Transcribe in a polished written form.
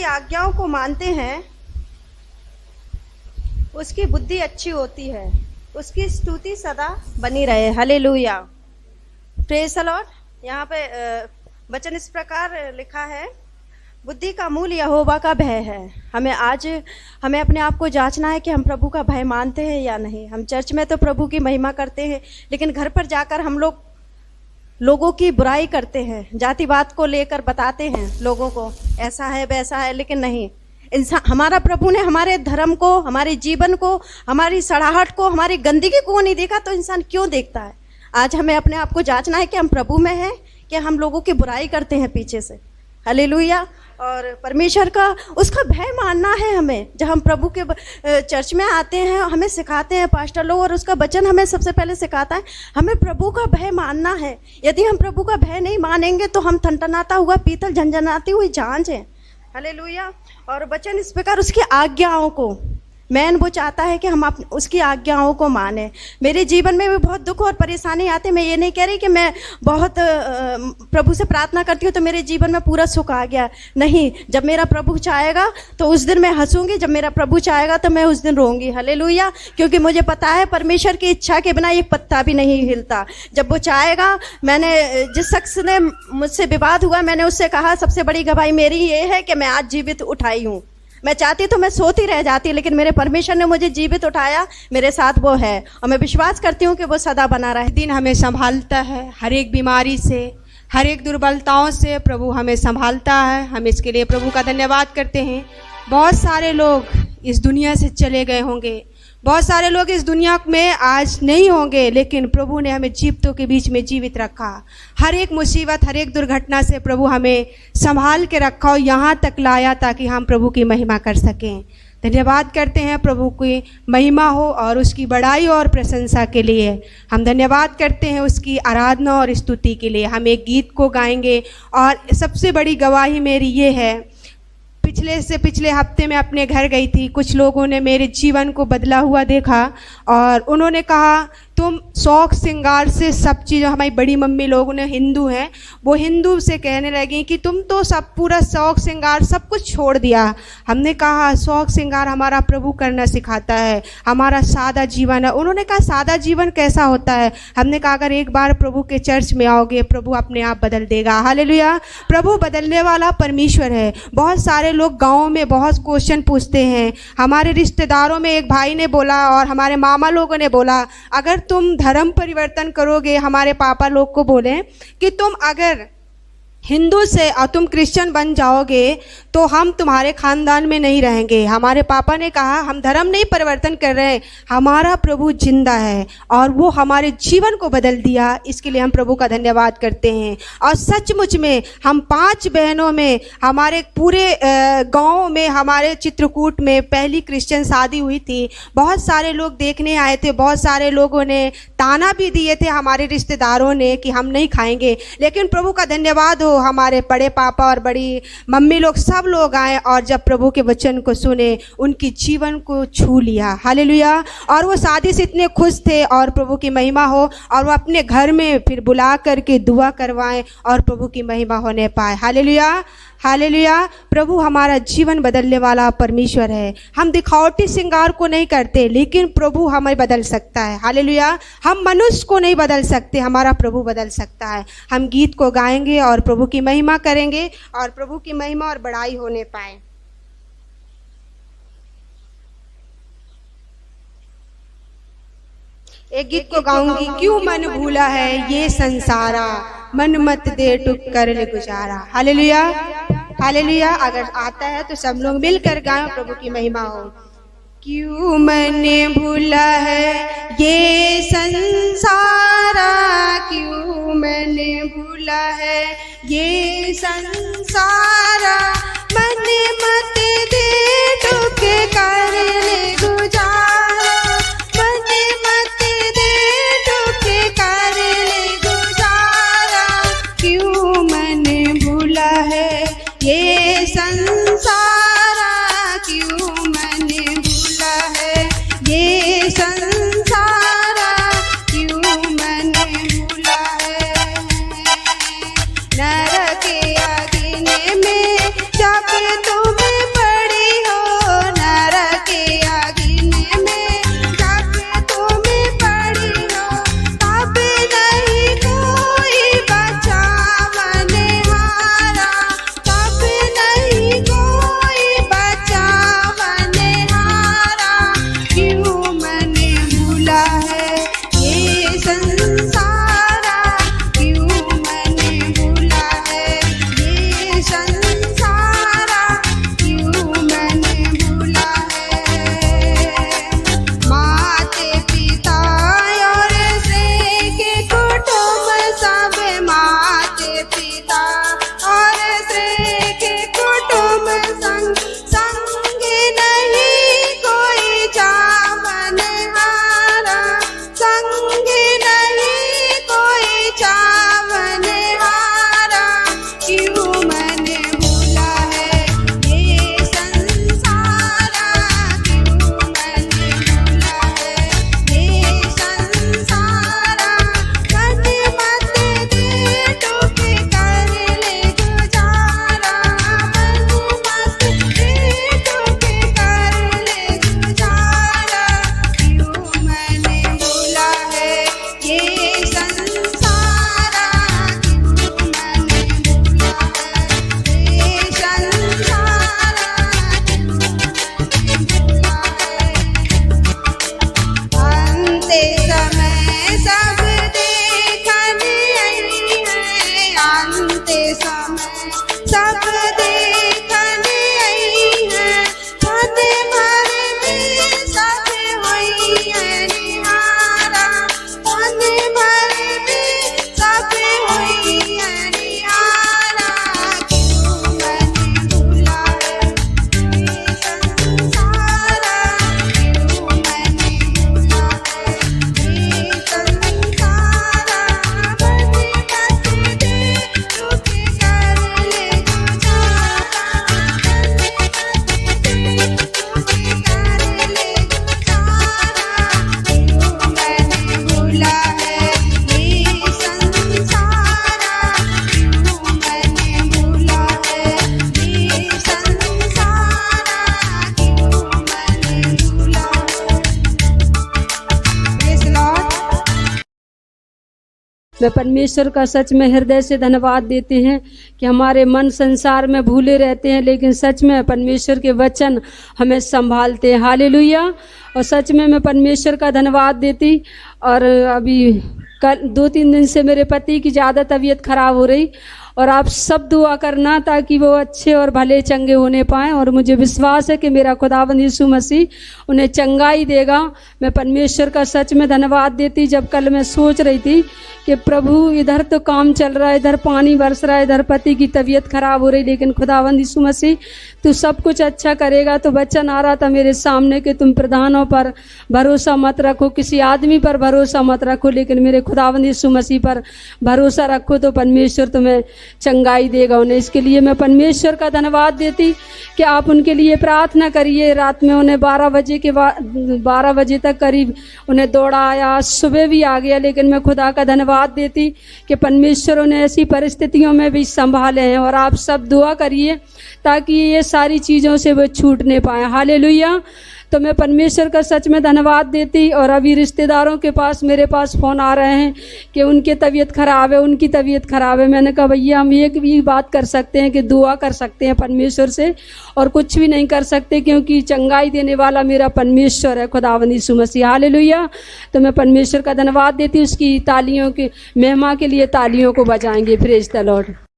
आज्ञाओं को मानते हैं उसकी बुद्धि अच्छी होती है, उसकी स्तुति सदा बनी रहे। Hallelujah, praise the Lord. यहाँ पे वचन इस प्रकार लिखा है, बुद्धि का मूल यहोवा का भय है। हमें अपने आप को जांचना है कि हम प्रभु का भय मानते हैं या नहीं। हम चर्च में तो प्रभु की महिमा करते हैं, लेकिन घर पर जाकर हम लोगों की बुराई करते हैं, जातिवाद को लेकर बताते हैं लोगों को ऐसा है वैसा है, लेकिन नहीं। इंसान, हमारा प्रभु ने हमारे धर्म को, हमारे जीवन को, हमारी सड़ाहट को, हमारी गंदगी को नहीं देखा, तो इंसान क्यों देखता है? आज हमें अपने आप को जांचना है कि हम प्रभु में हैं कि हम लोगों की बुराई करते हैं पीछे से। हालेलुया। और परमेश्वर का, उसका भय मानना है हमें। जब हम प्रभु के चर्च में आते हैं, हमें सिखाते हैं पास्टर लोग, और उसका वचन हमें सबसे पहले सिखाता है, हमें प्रभु का भय मानना है। यदि हम प्रभु का भय नहीं मानेंगे तो हम थनथनाता हुआ पीतल, झंझनाती हुई झांझ है। हालेलुया। और वचन इस प्रकार उसकी आज्ञाओं को, वो चाहता है कि हम उसकी आज्ञाओं को माने। मेरे जीवन में भी बहुत दुख और परेशानी आते। मैं ये नहीं कह रही कि मैं बहुत प्रभु से प्रार्थना करती हूँ तो मेरे जीवन में पूरा सुख आ गया, नहीं। जब मेरा प्रभु चाहेगा तो उस दिन मैं हंसूंगी, जब मेरा प्रभु चाहेगा तो मैं उस दिन रोऊंगी। हालेलुया। क्योंकि मुझे पता है परमेश्वर की इच्छा के बिना एक पत्ता भी नहीं हिलता। जब वो चाहेगा, मैंने जिस शख्स ने मुझसे विवाद हुआ, मैंने उससे कहा सबसे बड़ी गवाही मेरी ये है कि मैं आज जीवित उठाई हूँ। मैं चाहती तो मैं सोती रह जाती, लेकिन मेरे परमेश्वर ने मुझे जीवित उठाया, मेरे साथ वो है, और मैं विश्वास करती हूँ कि वो सदा बना रहे। दिन हमें संभालता है, हर एक बीमारी से, हर एक दुर्बलताओं से प्रभु हमें संभालता है। हम इसके लिए प्रभु का धन्यवाद करते हैं। बहुत सारे लोग इस दुनिया से चले गए होंगे, बहुत सारे लोग इस दुनिया में आज नहीं होंगे, लेकिन प्रभु ने हमें जीवितों के बीच में जीवित रखा। हर एक मुसीबत, हर एक दुर्घटना से प्रभु हमें संभाल के रखा और यहाँ तक लाया ताकि हम प्रभु की महिमा कर सकें। धन्यवाद करते हैं, प्रभु की महिमा हो और उसकी बड़ाई और प्रशंसा के लिए हम धन्यवाद करते हैं, उसकी आराधना और स्तुति के लिए। हम एक गीत को गाएंगे, और सबसे बड़ी गवाही मेरी ये है, पिछले हफ्ते में अपने घर गई थी। कुछ लोगों ने मेरे जीवन को बदला हुआ देखा और उन्होंने कहा तुम शौक श्रृंगार से सब चीज़, हमारी बड़ी मम्मी लोगों ने हिंदू हैं, वो हिंदू से कहने लगी कि तुम तो सब पूरा शौक श्रृंगार सब कुछ छोड़ दिया। हमने कहा शौक श्रृंगार हमारा प्रभु करना सिखाता है, हमारा सादा जीवन है। उन्होंने कहा सादा जीवन कैसा होता है? हमने कहा अगर एक बार प्रभु के चर्च में आओगे, प्रभु अपने आप बदल देगा। हालेलुया। प्रभु बदलने वाला परमेश्वर है। बहुत सारे लोग गाँव में बहुत क्वेश्चन पूछते हैं। हमारे रिश्तेदारों में एक भाई ने बोला और हमारे मामा लोगों ने बोला, अगर तुम धर्म परिवर्तन करोगे, हमारे पापा लोग को बोले कि तुम अगर हिंदू से और तुम क्रिश्चियन बन जाओगे तो हम तुम्हारे खानदान में नहीं रहेंगे। हमारे पापा ने कहा हम धर्म नहीं परिवर्तन कर रहे हैं, हमारा प्रभु जिंदा है और वो हमारे जीवन को बदल दिया। इसके लिए हम प्रभु का धन्यवाद करते हैं। और सचमुच में हम 5 बहनों में, हमारे पूरे गांव में, हमारे चित्रकूट में पहली क्रिश्चियन शादी हुई थी। बहुत सारे लोग देखने आए थे, बहुत सारे लोगों ने ताना भी दिए थे हमारे रिश्तेदारों ने कि हम नहीं खाएंगे, लेकिन प्रभु का धन्यवाद हो, हमारे बड़े पापा और बड़ी मम्मी लोग सब लोग आए और जब प्रभु के वचन को सुने, उनकी जीवन को छू लिया। हालेलुया। और वो शादी से इतने खुश थे और प्रभु की महिमा हो, और वो अपने घर में फिर बुला करके दुआ करवाएं और प्रभु की महिमा होने पाए। हालेलुया। हालेलुया। प्रभु हमारा जीवन बदलने वाला परमेश्वर है। हम दिखावटी श्रृंगार को नहीं करते, लेकिन प्रभु हमें बदल सकता है। हालेलुया। हम मनुष्य को नहीं बदल सकते, हमारा प्रभु बदल सकता है। हम गीत को गाएंगे और प्रभु की महिमा करेंगे और प्रभु की महिमा और बड़ाई होने पाए। एक गीत को गाऊंगी, क्यों मन भूला है ये संसारा, मन मत दे टुक कर ले गुजारा। हालेलुया। हालेलुया। अगर आता है तो सब लोग मिलकर गाएं, प्रभु की महिमा हो। क्यों मन भूला है ये संसारा, क्यों मन भूला है ये संसारा, मन मत दे टुक कर ले गुजारा, मन मत दे टुक कर ले गुजारा। क्यों मन भूला है ये संसारा, क्यों मन भूला है ये संसारा, क्यों मन भूला है। नरक अग्नि मैं परमेश्वर का सच में हृदय से धन्यवाद देती हैं कि हमारे मन संसार में भूले रहते हैं, लेकिन सच में परमेश्वर के वचन हमें संभालते हैं। हालेलुया। और सच में मैं परमेश्वर का धन्यवाद देती। और अभी कल 2-3 दिन से मेरे पति की ज़्यादा तबीयत खराब हो रही, और आप सब दुआ करना ताकि वो अच्छे और भले चंगे होने पाएँ। और मुझे विश्वास है कि मेरा खुदावंद यीशु मसीह उन्हें चंगाई देगा। मैं परमेश्वर का सच में धन्यवाद देती। जब कल मैं सोच रही थी कि प्रभु इधर तो काम चल रहा है, इधर पानी बरस रहा है, इधर पति की तबीयत खराब हो रही, लेकिन खुदावंद यीशु मसीह तू सब कुछ अच्छा करेगा। तो वचन आ रहा था मेरे सामने कि तुम प्रधानों पर भरोसा मत रखो, किसी आदमी पर भरोसा मत रखो, लेकिन मेरे खुदावंद यीशु मसीह पर भरोसा रखो तो परमेश्वर तुम्हें चंगाई देगा उन्हें। इसके लिए मैं परमेश्वर का धन्यवाद देती कि आप उनके लिए प्रार्थना करिए। रात में उन्हें 12 बजे तक करीब उन्हें दौड़ा आया, सुबह भी आ गया, लेकिन मैं खुदा का धन्यवाद देती कि परमेश्वर उन्हें ऐसी परिस्थितियों में भी संभाले हैं। और आप सब दुआ करिए ताकि ये सारी चीज़ों से वो छूटने पाए। हालेलुया। तो मैं परमेश्वर का सच में धन्यवाद देती। और अभी रिश्तेदारों के पास मेरे पास फ़ोन आ रहे हैं कि उनकी तबीयत ख़राब है, उनकी तबीयत ख़राब है। मैंने कहा भैया हम एक भी बात कर सकते हैं कि दुआ कर सकते हैं परमेश्वर से, और कुछ भी नहीं कर सकते, क्योंकि चंगाई देने वाला मेरा परमेश्वर है, खुदावंद यीशु मसीह। हालेलुया। तो मैं परमेश्वर का धन्यवाद देती। उसकी तालियों की महिमा के लिए तालियों को बजाएंगे। Praise the Lord.